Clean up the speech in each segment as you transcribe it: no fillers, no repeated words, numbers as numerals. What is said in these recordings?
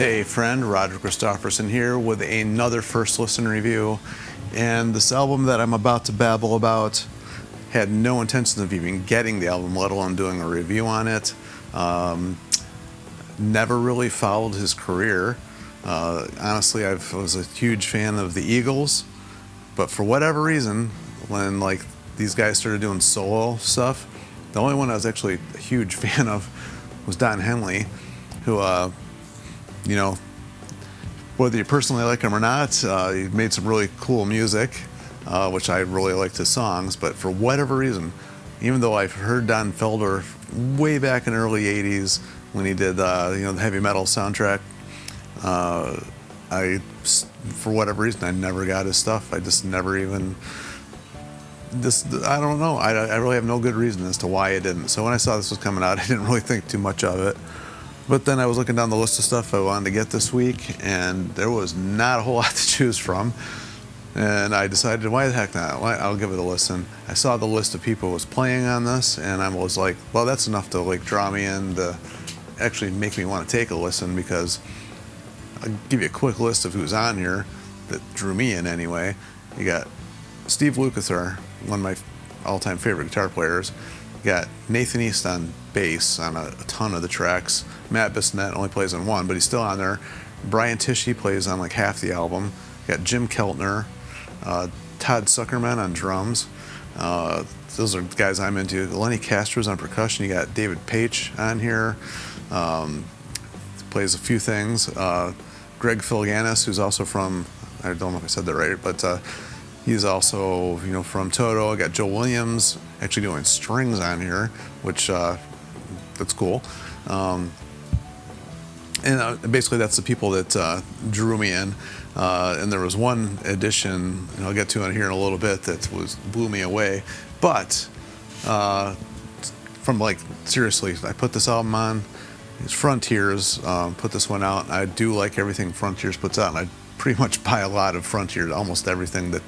Hey friend, Roger Christofferson here with another first listen review. And this album that I'm about to babble about had no intention of even getting the album, let alone doing a review on it. Never really followed his career. Honestly, I was a huge fan of the Eagles, but for whatever reason, when these guys started doing solo stuff, the only one I was actually a huge fan of was Don Henley, who whether you personally like him or not, he made some really cool music, which I really liked his songs. But for whatever reason, even though I've heard Don Felder way back in the early 80s when he did the heavy metal soundtrack, for whatever reason, I never got his stuff. I just never even, I don't know. I really have no good reason as to why I didn't. So when I saw this was coming out, I didn't really think too much of it. But then I was looking down the list of stuff I wanted to get this week, and there was not a whole lot to choose from. And I decided, why the heck not? I'll give it a listen. I saw the list of people who was playing on this, and I was like, well, that's enough to draw me in to actually make me want to take a listen, because I'll give you a quick list of who's on here that drew me in anyway. You got Steve Lukather, one of my all-time favorite guitar players. You got Nathan East on bass on a ton of the tracks. Matt Bissonette only plays on one, but he's still on there. Brian Tichy plays on half the album. You got Jim Keltner, Todd Suckerman on drums. Those are guys I'm into. Lenny Castro's on percussion. You got David Paich on here. Plays a few things. Greg Philganis, who's also from, I don't know if I said that right, but he's also from Toto. I got Joe Williams actually doing strings on here, which that's cool. And basically that's the people that drew me in. And there was one addition, I'll get to on here in a little bit, that blew me away. But from seriously, I put this album on. It's Frontiers put this one out. I do like everything Frontiers puts out, and I pretty much buy a lot of Frontiers, almost everything that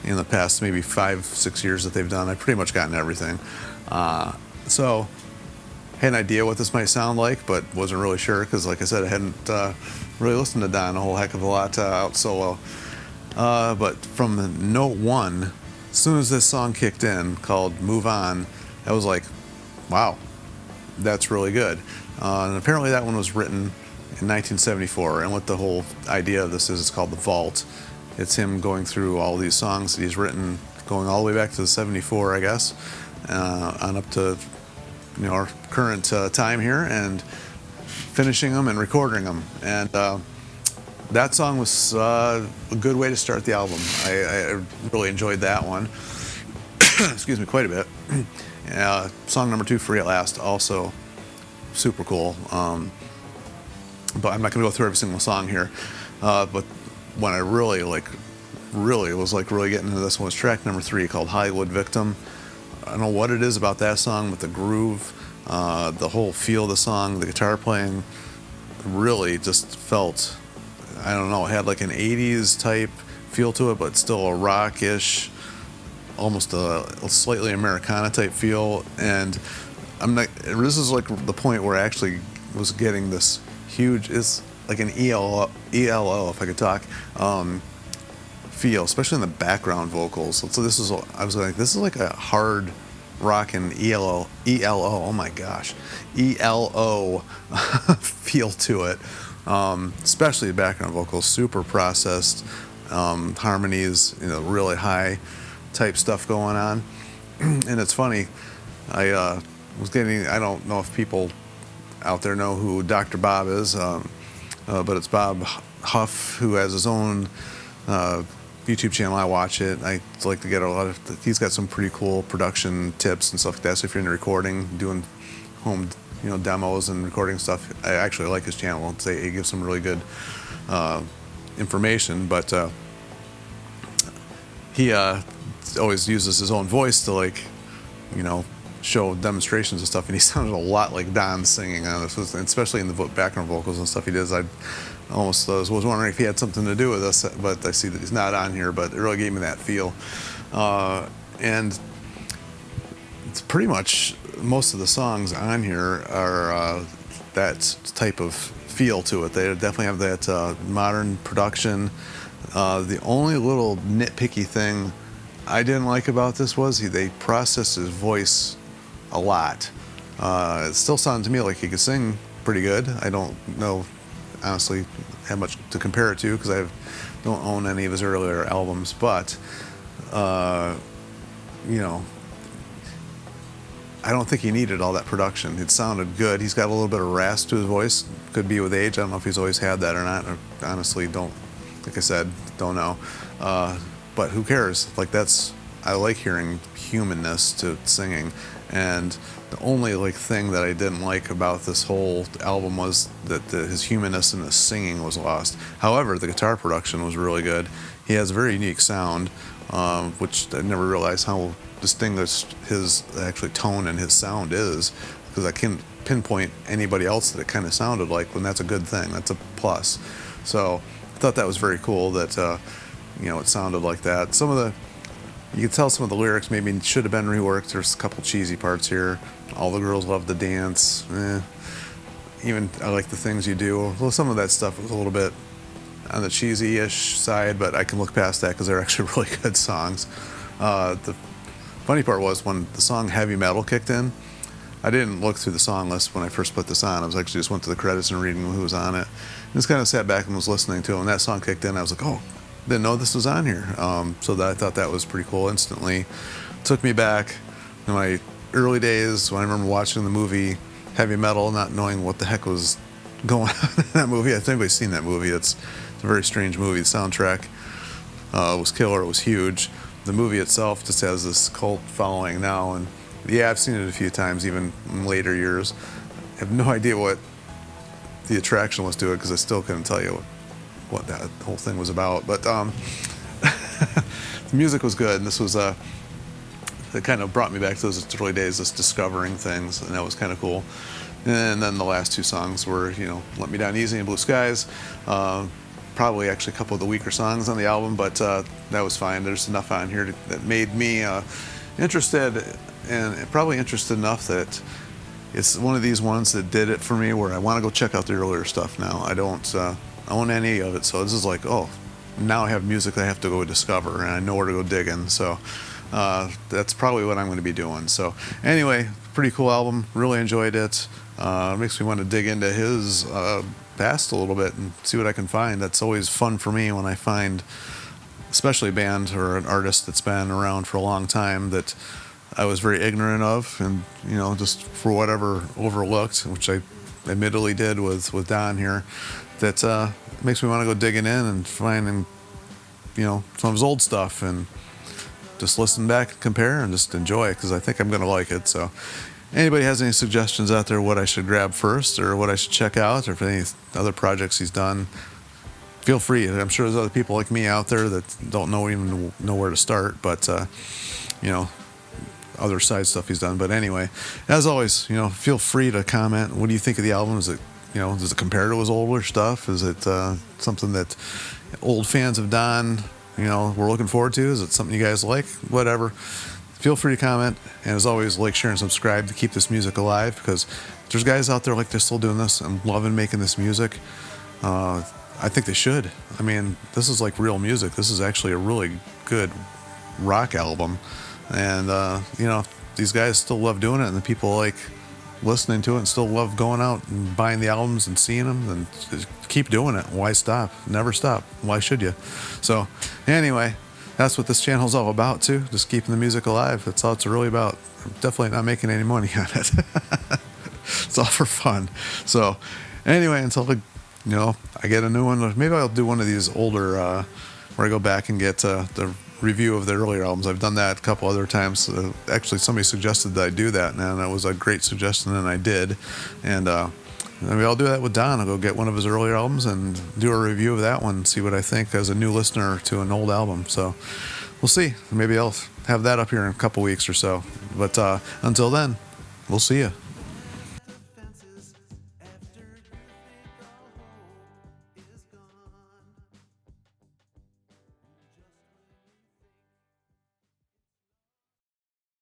in the past maybe 5-6 years that they've done. I've pretty much gotten everything. So I had an idea what this might sound like, but wasn't really sure because, like I said, I hadn't really listened to Don a whole heck of a lot out solo. But from note one, as soon as this song kicked in called Move On, I was like, wow, that's really good. And apparently that one was written in 1974, and what the whole idea of this is, it's called The Vault. It's him going through all these songs that he's written, going all the way back to the 74, I guess, on up to our current time here, and finishing them and recording them. And that song was a good way to start the album. I really enjoyed that one. Excuse me, quite a bit. Song number 2, Free at Last, also super cool. But I'm not going to go through every single song here. But when I really was really getting into this one was track number 3, called Hollywood Victim. I don't know what it is about that song, but the groove, the whole feel of the song, the guitar playing, really just felt, I don't know, it had an 80s type feel to it, but still a rockish, almost a slightly Americana type feel. And this is the point where I actually was getting this huge, it's like an ELO, if I could talk, feel, especially in the background vocals. So this is, I was like, this is like a hard rockin' ELO, oh my gosh, ELO feel to it. Especially the background vocals, super processed, harmonies, really high type stuff going on. And it's funny, I don't know if people out there know who Dr. Bob is, but it's Bob Huff, who has his own YouTube channel. I watch it. I like to get a lot of, he's got some pretty cool production tips and stuff like that. So if you're into recording, doing home demos and recording stuff, I actually like his channel. He gives some really good information, but he always uses his own voice to show demonstrations and stuff, and he sounded a lot like Don singing on this, especially in the background vocals and stuff he does. I almost was wondering if he had something to do with this, but I see that he's not on here, but it really gave me that feel. And it's pretty much most of the songs on here are that type of feel to it. They definitely have that modern production. The only little nitpicky thing I didn't like about this was they processed his voice a lot. It still sounded to me like he could sing pretty good. I don't know, honestly, how much to compare it to because I don't own any of his earlier albums, but you know, I don't think he needed all that production. It sounded good. He's got a little bit of rasp to his voice. Could be with age. I don't know if he's always had that or not. I honestly don't, like I said, don't know. But who cares? Like I like hearing humanness to singing. And the only thing that I didn't like about this whole album was that his humanness and his singing was lost. However, the guitar production was really good. He has a very unique sound, which I never realized how distinguished his actually tone and his sound is, because I can't pinpoint anybody else that it kind of sounded like, when that's a good thing. That's a plus. So I thought that was very cool that it sounded like that. You could tell some of the lyrics maybe should have been reworked. There's a couple cheesy parts here. All the girls love to dance. Even I like the things you do. Well, some of that stuff was a little bit on the cheesy-ish side, but I can look past that because they're actually really good songs. The funny part was when the song Heavy Metal kicked in, I didn't look through the song list when I first put this on. I was actually just went to the credits and reading who was on it. And just kind of sat back and was listening to it. When that song kicked in, I was like, oh, didn't know this was on here. So I thought that was pretty cool instantly. Took me back to my early days when I remember watching the movie Heavy Metal, not knowing what the heck was going on in that movie. I think everybody's seen that movie. It's a very strange movie. The soundtrack was killer. It was huge. The movie itself just has this cult following now. And yeah, I've seen it a few times, even in later years. I have no idea what the attraction was to it because I still couldn't tell you what that whole thing was about. But the music was good, and this was it kind of brought me back to those early days, just discovering things, and that was kind of cool. And then the last two songs were, Let Me Down Easy and Blue Skies. Probably actually a couple of the weaker songs on the album, but that was fine. There's enough on here that made me interested, and probably interested enough that it's one of these ones that did it for me where I want to go check out the earlier stuff now. I don't own any of it, so this is like, oh, now I have music I have to go discover, and I know where to go digging. So that's probably what I'm going to be doing. So anyway, pretty cool album. Really enjoyed it. Makes me want to dig into his past a little bit and see what I can find. That's always fun for me when I find, especially a band or an artist that's been around for a long time that I was very ignorant of, and just for whatever overlooked, which I admittedly did with Don here. That makes me want to go digging in and finding, some of his old stuff and just listen back and compare and just enjoy it, because I think I'm going to like it. So anybody has any suggestions out there what I should grab first or what I should check out, or if any other projects he's done, feel free. I'm sure there's other people like me out there that don't even know where to start, but other side stuff he's done. But anyway, as always, feel free to comment. What do you think of the album? Is it, does it compare to his older stuff? Is it something that old fans of Don, we're looking forward to? Is it something you guys like? Whatever. Feel free to comment. And as always, like, share, and subscribe to keep this music alive, because there's guys out there like they're still doing this and loving making this music. I think they should. I mean, this is like real music. This is actually a really good rock album. And, these guys still love doing it, and the people like listening to it and still love going out and buying the albums and seeing them, and just keep doing it. Why stop? Never stop. Why should you? So anyway, that's what this channel is all about too. Just keeping the music alive. That's all it's really about. I'm definitely not making any money on it. It's all for fun. So anyway, until I get a new one, maybe I'll do one of these older where I go back and get the review of the earlier albums. I've done that a couple other times. Actually, somebody suggested that I do that, and that was a great suggestion, and I did. And maybe I'll do that with Don. I'll go get one of his earlier albums and do a review of that one, see what I think as a new listener to an old album. So we'll see. Maybe I'll have that up here in a couple weeks or so. But until then, we'll see you.